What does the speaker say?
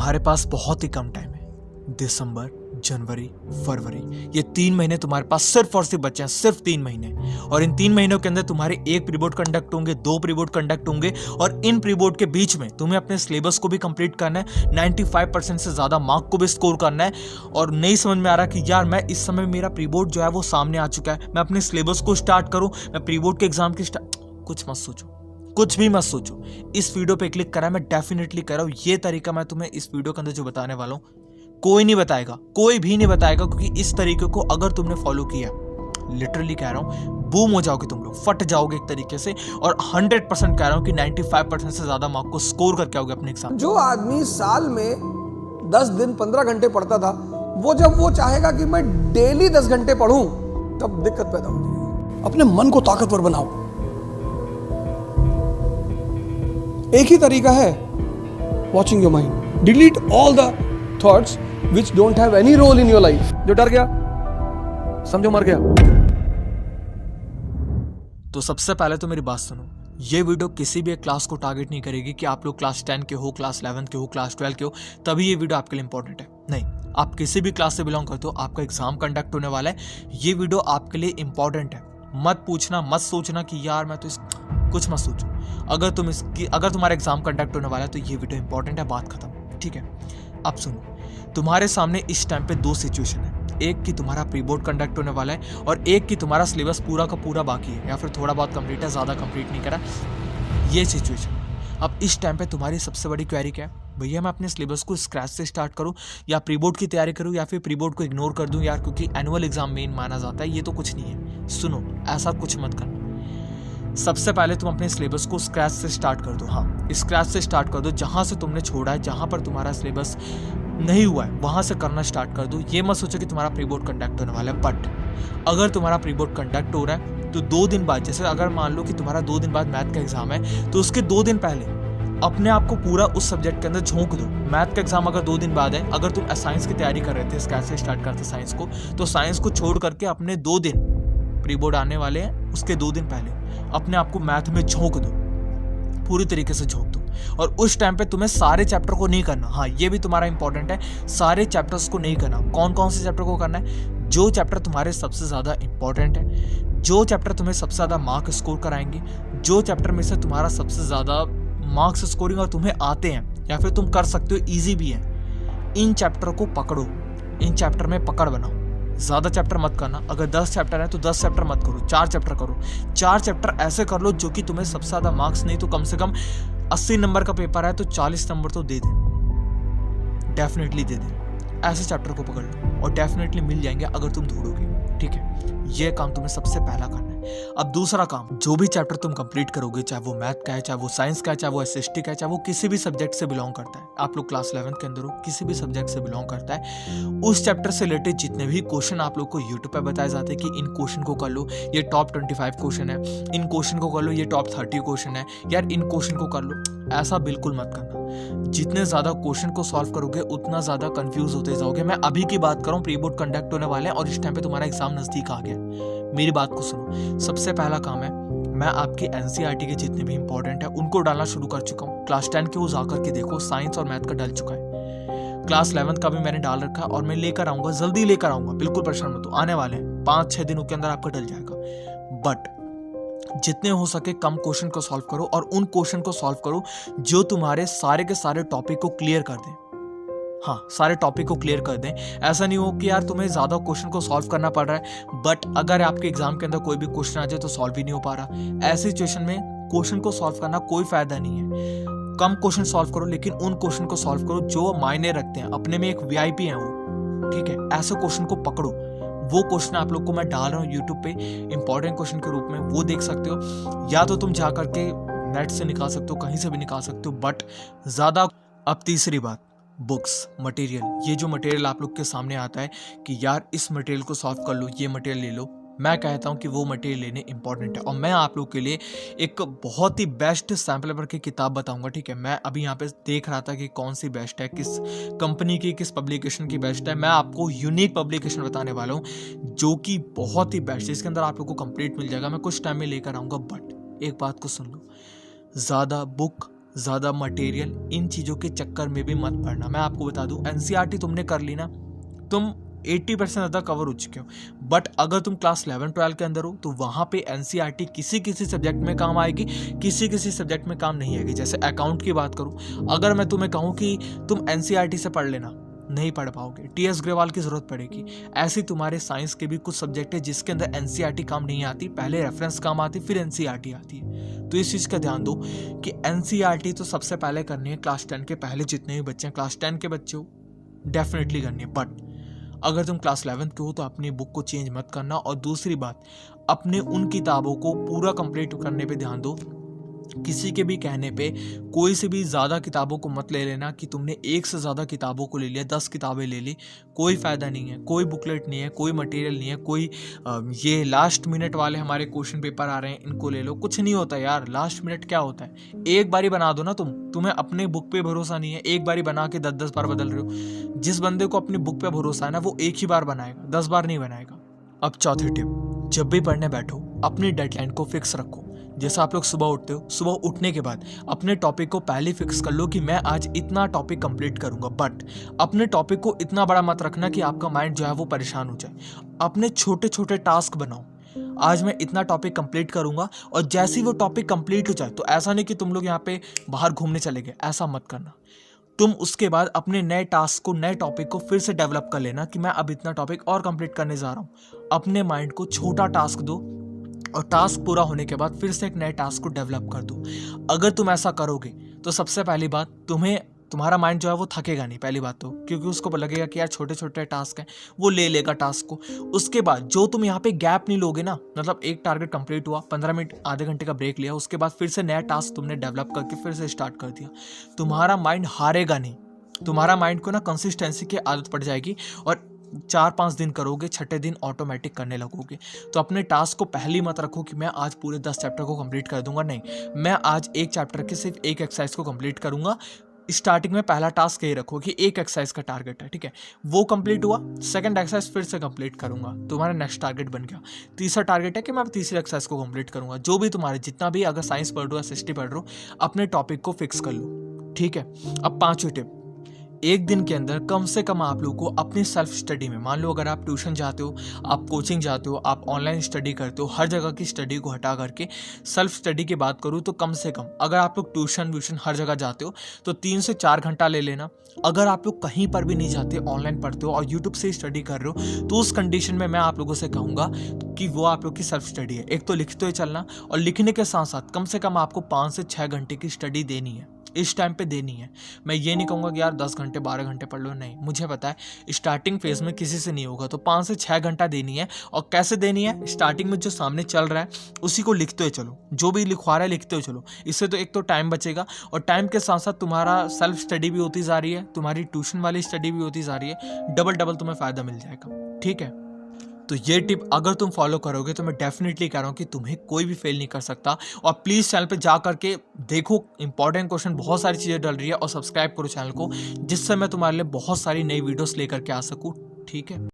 तुम्हारे पास बहुत ही कम टाइम है। दिसंबर, जनवरी, फरवरी, ये 3 महीने तुम्हारे पास सिर्फ और सिर्फ बचे हैं, सिर्फ 3 महीने। और इन 3 महीनों के अंदर तुम्हारे 1 प्री बोर्ड कंडक्ट होंगे, 2 प्री बोर्ड कंडक्ट होंगे, और इन प्री बोर्ड के बीच में तुम्हें अपने सिलेबस को भी कंप्लीट करना है, 95% से ज्यादा मार्क को भी स्कोर करना है। और नहीं समझ में आ रहा कि यार मैं इस समय मेरा प्री बोर्ड जो है वो सामने आ चुका है, मैं अपने सिलेबस को स्टार्ट करूं, मैं प्री बोर्ड के एग्जाम की कुछ मत सोचो, कुछ भी मत सोचो। इस वीडियो पे क्लिक करा, मैं डेफिनेटली कर रहा हूं। ये तरीका मैं तुम्हें इस वीडियो के अंदर जो बताने वाला हूं कोई नहीं बताएगा, कोई भी नहीं बताएगा, क्योंकि इस तरीके को अगर तुमने फॉलो किया, लिटरली कह रहा हूं, बूम हो जाओगे तुम लोग, फट जाओगे एक तरीके से। और 100% कह रहा हूं कि 95% से ज्यादा मार्क को स्कोर करके आओगे अपने एग्जाम। जो आदमी साल में 10 दिन 15 घंटे पढ़ता था, वो जब वो चाहेगा कि मैं डेली 10 घंटे पढ़ूं, तब दिक्कत पैदा होती है। अपने मन को ताकतवर बनाओ। एक ही तरीका है, watching your mind. Delete all the thoughts which don't have any role in your life। जो डर गया समझो मर गया। तो सबसे पहले तो मेरी बात सुनो, ये वीडियो किसी भी एक क्लास को टारगेट नहीं करेगी कि आप लोग क्लास 10 के हो, क्लास 11 के हो, क्लास 12 के हो, तभी ये वीडियो आपके लिए इंपॉर्टेंट है। नहीं, आप किसी भी क्लास से बिलोंग करते हो, आपका एग्जाम कंडक्ट होने वाला है, ये वीडियो आपके लिए इंपॉर्टेंट है। मत पूछना, मत सोचना कि यार मैं तो इस कुछ मत सोचो। अगर तुम्हारा एग्जाम कंडक्ट होने वाला है तो ये वीडियो इंपॉर्टेंट है, बात खत्म। ठीक है, अब सुनो, तुम्हारे सामने इस टाइम पे 2 सिचुएशन है। एक कि तुम्हारा प्री बोर्ड कंडक्ट होने वाला है, और एक कि तुम्हारा सिलेबस पूरा का पूरा बाकी है, या फिर थोड़ा बहुत कंप्लीट है, ज़्यादा कंप्लीट नहीं करा, ये सिचुएशन। अब इस टाइम पे तुम्हारी सबसे बड़ी क्वेरी क्या है? भैया मैं अपने सिलेबस को स्क्रैच से स्टार्ट करूं, या प्री बोर्ड की तैयारी करूं, या फिर प्री बोर्ड को इग्नोर कर दूं यार, क्योंकि एनुअल एग्जाम मेन माना जाता है। ये तो कुछ नहीं है। सुनो, ऐसा कुछ मत करना। सबसे पहले तुम अपने सिलेबस को स्क्रैच से स्टार्ट कर दो। हाँ, स्क्रैच से स्टार्ट कर दो। जहां से तुमने छोड़ा है, जहां पर तुम्हारा सिलेबस नहीं हुआ है, वहां से करना स्टार्ट कर दो। ये मत सोचो कि तुम्हारा प्री बोर्ड कंडक्ट होने वाला है। बट अगर तुम्हारा प्री बोर्ड कंडक्ट हो रहा है तो 2 दिन बाद, जैसे अगर मान लो कि तुम्हारा 2 दिन बाद मैथ का एग्जाम है, तो उसके 2 दिन पहले अपने आप को पूरा उस सब्जेक्ट के अंदर झोंक दो। मैथ का एग्जाम अगर 2 दिन बाद है, अगर तुम साइंस की तैयारी कर रहे थे, स्क्रैच से स्टार्ट करते साइंस को, तो साइंस को छोड़ करके अपने 2 दिन प्री बोर्ड आने वाले हैं, उसके 2 दिन पहले अपने आप को मैथ में झोंक दो, पूरी तरीके से झोंक दो। और उस टाइम पे तुम्हें सारे चैप्टर को नहीं करना। हाँ, ये भी तुम्हारा इंपॉर्टेंट है, सारे चैप्टर्स को नहीं करना। कौन कौन से चैप्टर को करना है? जो चैप्टर तुम्हारे सबसे ज्यादा इंपॉर्टेंट है, जो चैप्टर तुम्हें सबसे ज्यादा मार्क स्कोर कराएंगे, जो चैप्टर में से तुम्हारा सबसे ज्यादा मार्क्स स्कोरिंग और तुम्हें आते हैं, या फिर तुम कर सकते हो, ईजी भी है, इन चैप्टर को पकड़ो, इन चैप्टर में पकड़ बनाओ। ज्यादा चैप्टर मत करना। अगर 10 चैप्टर है तो 10 चैप्टर मत करो, 4 चैप्टर करो। 4 चैप्टर ऐसे कर लो जो कि तुम्हें सबसे ज्यादा मार्क्स, नहीं तो कम से कम 80 नंबर का पेपर है तो 40 नंबर तो दे दे, डेफिनेटली दे दे। ऐसे चैप्टर को पकड़ लो और डेफिनेटली मिल जाएंगे अगर तुम ढूंढोगे। ठीक है, ये काम तुम्हें सबसे पहला करना है। अब दूसरा काम, जो भी चैप्टर तुम कंप्लीट करोगे, चाहे वो मैथ का है, चाहे वो साइंस का है, चाहे वो एसएसटी का है, चाहे वो किसी भी सब्जेक्ट से बिलोंग करता है, आप लोग क्लास 11 के अंदर हो, किसी भी सब्जेक्ट से बिलोंग करता है, उस चैप्टर से रिलेटेड जितने भी क्वेश्चन आप लोग को यूट्यूब पे बताए जाते हैं कि इन क्वेश्चन को कर लो, ये टॉप 25 क्वेश्चन है, इन क्वेश्चन को कर लो, ये टॉप 30 क्वेश्चन है, यार इन क्वेश्चन को कर लो, ऐसा बिल्कुल मत करना। जितने ज्यादा क्वेश्चन को सॉल्व करोगे उतना ज्यादा कंफ्यूज होते जाओगे। मैं अभी की बात कर रहा हूँ, प्री बोर्ड कंडक्ट होने वाले हैं और इस टाइम पे तुम्हारा एग्जाम नजदीक आ गया। मेरी बात को सुनो, सबसे पहला काम है, मैं आपकी एनसीईआरटी के जितने भी इंपॉर्टेंट है उनको डालना शुरू कर चुका हूँ। क्लास 10 के वो जाकर के देखो, साइंस और मैथ का डल चुका है, क्लास 11 का भी मैंने डाल रखा है, और मैं लेकर आऊंगा, जल्दी लेकर आऊंगा, बिल्कुल परेशान मत हो, आने वाले हैं 5-6 दिनों के अंदर आपका डल जाएगा। बट जितने हो सके कम क्वेश्चन को सॉल्व करो, और उन क्वेश्चन को सॉल्व करो जो तुम्हारे सारे के सारे टॉपिक को क्लियर कर दें। हाँ, सारे टॉपिक को क्लियर कर दें। ऐसा नहीं हो कि यार तुम्हें ज्यादा क्वेश्चन को सॉल्व करना पड़ रहा है, बट अगर आपके एग्जाम के अंदर कोई भी क्वेश्चन आ जाए तो सॉल्व ही नहीं हो पा रहा। ऐसी सिचुएशन में क्वेश्चन को सॉल्व करना कोई फायदा नहीं है। कम क्वेश्चन सॉल्व करो, लेकिन उन क्वेश्चन को सॉल्व करो जो मायने रखते हैं, अपने में एक वीआईपी है वो। ठीक है, ऐसे क्वेश्चन को पकड़ो। वो क्वेश्चन आप लोग को मैं डाल रहा हूँ यूट्यूब पे इंपॉर्टेंट क्वेश्चन के रूप में, वो देख सकते हो, या तो तुम जा करके नेट से निकाल सकते हो, कहीं से भी निकाल सकते हो, बट ज्यादा। अब तीसरी बात, बुक्स, मटेरियल। ये जो मटेरियल आप लोग के सामने आता है कि यार इस मटेरियल को सॉल्व कर लो, ये मटेरियल ले लो, मैं कहता हूं कि वो मटेरियल लेने इंपॉर्टेंट है। और मैं आप लोग के लिए एक बहुत ही बेस्ट सैम्पल पेपर की किताब बताऊंगा। ठीक है, मैं अभी यहाँ पे देख रहा था कि कौन सी बेस्ट है, किस कंपनी की, किस पब्लिकेशन की बेस्ट है। मैं आपको यूनिक पब्लिकेशन बताने वाला हूँ जो कि बहुत ही बेस्ट है, इसके अंदर आप लोग को कंप्लीट मिल जाएगा। मैं कुछ टाइम में लेकर आऊंगा, बट एक बात को सुन लो, ज़्यादा बुक, ज़्यादा मटेरियल, इन चीज़ों के चक्कर में भी मत पड़ना। मैं आपको बता दूं, एनसीईआरटी तुमने कर ली ना, तुम 80% ज़्यादा कवर हो चुके हो। बट अगर तुम क्लास 11-12 के अंदर हो तो वहाँ पे एनसीईआरटी किसी किसी सब्जेक्ट में काम आएगी, किसी किसी सब्जेक्ट में काम नहीं आएगी। जैसे अकाउंट की बात करूँ, अगर मैं तुम्हें कहूँ कि तुम एनसीईआरटी से पढ़ लेना, नहीं पढ़ पाओगे, टीएस ग्रेवाल की ज़रूरत पड़ेगी। ऐसे तुम्हारे साइंस के भी कुछ सब्जेक्ट है जिसके अंदर एनसीईआरटी काम नहीं आती, पहले रेफरेंस काम आती फिर एनसीईआरटी आती है। तो इस चीज़ का ध्यान दो कि एनसीईआरटी तो सबसे पहले करनी है क्लास 10 के पहले, जितने भी बच्चे हैं क्लास 10 के बच्चे हो डेफिनेटली करनी है। बट अगर तुम क्लास 11 के हो तो अपनी बुक को चेंज मत करना। और दूसरी बात, अपने उन किताबों को पूरा कंप्लीट करने पे ध्यान दो। किसी के भी कहने पे कोई से भी ज़्यादा किताबों को मत ले लेना कि तुमने एक से ज़्यादा किताबों को ले लिया, 10 किताबें ले ली, कोई फ़ायदा नहीं है, कोई बुकलेट नहीं है, कोई मटेरियल नहीं है, कोई ये लास्ट मिनट वाले हमारे क्वेश्चन पेपर आ रहे हैं इनको ले लो, कुछ नहीं होता यार। लास्ट मिनट क्या होता है, एक बारी बना दो ना, तुम्हें अपने बुक पे भरोसा नहीं है, एक बारी बना के 10-10 बार बदल रहे हो। जिस बंदे को अपनी बुक पे भरोसा है ना, वो एक ही बार बनाएगा, 10 बार नहीं बनाएगा। अब चौथी टिप, जब भी पढ़ने बैठो अपनी डेडलाइन को फिक्स रखो। जैसा आप लोग सुबह उठते हो, सुबह उठने के बाद अपने टॉपिक को पहले फिक्स कर लो कि मैं आज इतना टॉपिक कंप्लीट करूंगा। बट अपने टॉपिक को इतना बड़ा मत रखना कि आपका माइंड जो है वो परेशान हो जाए। अपने छोटे छोटे टास्क बनाओ, आज मैं इतना टॉपिक कंप्लीट करूंगा, और जैसे ही वो टॉपिक कंप्लीट हो जाए तो ऐसा नहीं कि तुम लोग यहाँ पे बाहर घूमने चले गए, ऐसा मत करना। तुम उसके बाद अपने नए टास्क को, नए टॉपिक को फिर से डेवलप कर लेना कि मैं अब इतना टॉपिक और कंप्लीट करने जा रहा हूँ। अपने माइंड को छोटा टास्क दो और टास्क पूरा होने के बाद फिर से एक नए टास्क को डेवलप कर दो। अगर तुम ऐसा करोगे तो सबसे पहली बात, तुम्हारा माइंड जो है वो थकेगा नहीं, पहली बात तो, क्योंकि उसको लगेगा कि यार छोटे छोटे टास्क हैं, वो ले लेगा टास्क को। उसके बाद जो तुम यहाँ पे गैप नहीं लोगे ना, मतलब एक टारगेट कंप्लीट हुआ, 15 मिनट आधे घंटे का ब्रेक लिया, उसके बाद फिर से नया टास्क तुमने डेवलप करके फिर से स्टार्ट कर दिया, तुम्हारा माइंड हारेगा नहीं। तुम्हारा माइंड को ना कंसिस्टेंसी की आदत पड़ जाएगी, और 4-5 दिन करोगे, छठे दिन ऑटोमेटिक करने लगोगे। तो अपने टास्क को पहले मत रखो कि मैं आज पूरे 10 चैप्टर को कंप्लीट कर दूंगा, नहीं, मैं आज एक चैप्टर के सिर्फ एक एक्सरसाइज को कंप्लीट करूंगा। स्टार्टिंग में पहला टास्क यही रखो कि एक एक्सरसाइज का टारगेट है, ठीक है, वो कंप्लीट हुआ, सेकंड एक्सरसाइज फिर से कंप्लीट करूंगा, तुम्हारा नेक्स्ट टारगेट बन गया। तीसरा टारगेट है कि मैं तीसरी एक्सरसाइज को कंप्लीट करूंगा। जो भी तुम्हारे जितना भी, अगर साइंस पढ़ रहे हो या SST पढ़ रहे हो, अपने टॉपिक को फिक्स कर लो, ठीक है। अब 5वीं टिप, एक दिन के अंदर कम से कम आप लोगों को अपनी सेल्फ स्टडी में, मान लो अगर आप ट्यूशन जाते हो, आप कोचिंग जाते हो, आप ऑनलाइन स्टडी करते हो, हर जगह की स्टडी को हटा करके सेल्फ स्टडी की बात करूँ तो कम से कम, अगर आप लोग ट्यूशन हर जगह जाते हो तो 3 से 4 घंटा ले लेना। अगर आप लोग कहीं पर भी नहीं जाते, ऑनलाइन पढ़ते हो और यूट्यूब से स्टडी कर रहे हो, तो उस कंडीशन में मैं आप लोगों से कहूँगा कि वो आप लोग की सेल्फ स्टडी है। एक तो लिखते हुए चलना, और लिखने के साथ साथ कम से कम आपको 5 से 6 घंटे की स्टडी देनी है, इस टाइम पे देनी है। मैं ये नहीं कहूँगा कि यार 10 घंटे 12 घंटे पढ़ लो, नहीं, मुझे पता है स्टार्टिंग फेज में किसी से नहीं होगा, तो 5 से 6 घंटा देनी है। और कैसे देनी है, स्टार्टिंग में जो सामने चल रहा है उसी को लिखते हुए चलो, जो भी लिखवा रहा है लिखते हुए चलो। इससे तो एक तो टाइम बचेगा, और टाइम के साथ साथ तुम्हारा सेल्फ स्टडी भी होती जा रही है, तुम्हारी ट्यूशन वाली स्टडी भी होती जा रही है, डबल तुम्हें फ़ायदा मिल जाएगा, ठीक है। तो ये टिप अगर तुम फॉलो करोगे तो मैं डेफिनेटली कह रहा हूँ कि तुम्हें कोई भी फेल नहीं कर सकता। और प्लीज़ चैनल पे जा करके देखो, इंपॉर्टेंट क्वेश्चन, बहुत सारी चीज़ें डल रही है, और सब्सक्राइब करो चैनल को, जिससे मैं तुम्हारे लिए बहुत सारी नई वीडियोस लेकर के आ सकूँ, ठीक है।